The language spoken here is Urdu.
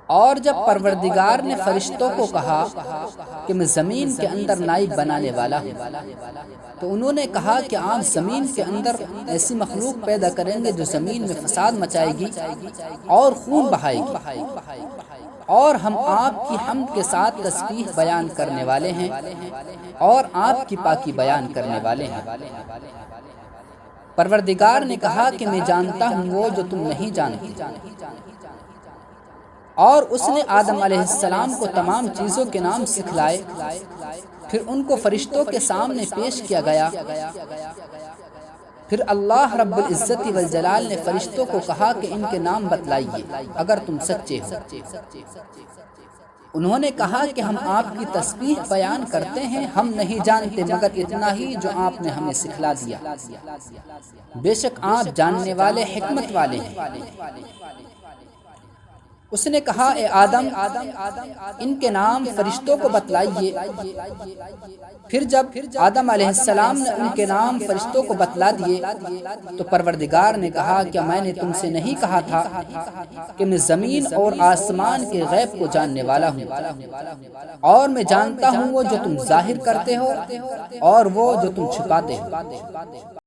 اور جب پروردگار نے فرشتوں کو کہا کہ میں زمین کے اندر نائب بنانے والا ہوں، تو انہوں نے کہا کہ آپ زمین کے اندر ایسی مخلوق پیدا کریں گے جو زمین میں فساد مچائے گی اور خون بہائے گی، اور ہم آپ کی حمد کے ساتھ تسبیح بیان کرنے والے ہیں اور آپ کی پاکی بیان کرنے والے ہیں۔ پروردگار نے کہا کہ میں جانتا ہوں وہ جو تم نہیں جانتے، اور اس نے آدم علیہ السلام کو تمام چیزوں کے نام سکھلائے۔ پھر ان کو فرشتوں کے سامنے پیش کیا گیا۔ پھر اللہ رب العزت والجلال نے فرشتوں کو کہا کہ ان کے نام بتلائیے اگر تم سچے ہو۔ انہوں نے کہا کہ ہم آپ کی تسبیح بیان کرتے ہیں، ہم نہیں جانتے مگر اتنا ہی جو آپ نے ہمیں سکھلا دیا، بے شک آپ جاننے والے حکمت والے ہیں۔ اس نے کہا اے آدم ان کے نام فرشتوں کو بتلائیے۔ پھر جب آدم علیہ السلام نے ان کے نام فرشتوں کو بتلا دیے تو پروردگار نے کہا کیا میں نے تم سے نہیں کہا تھا کہ میں زمین اور آسمان کے غیب کو جاننے والا ہوں، اور میں جانتا ہوں وہ جو تم ظاہر کرتے ہو اور وہ جو تم چھپاتے ہو۔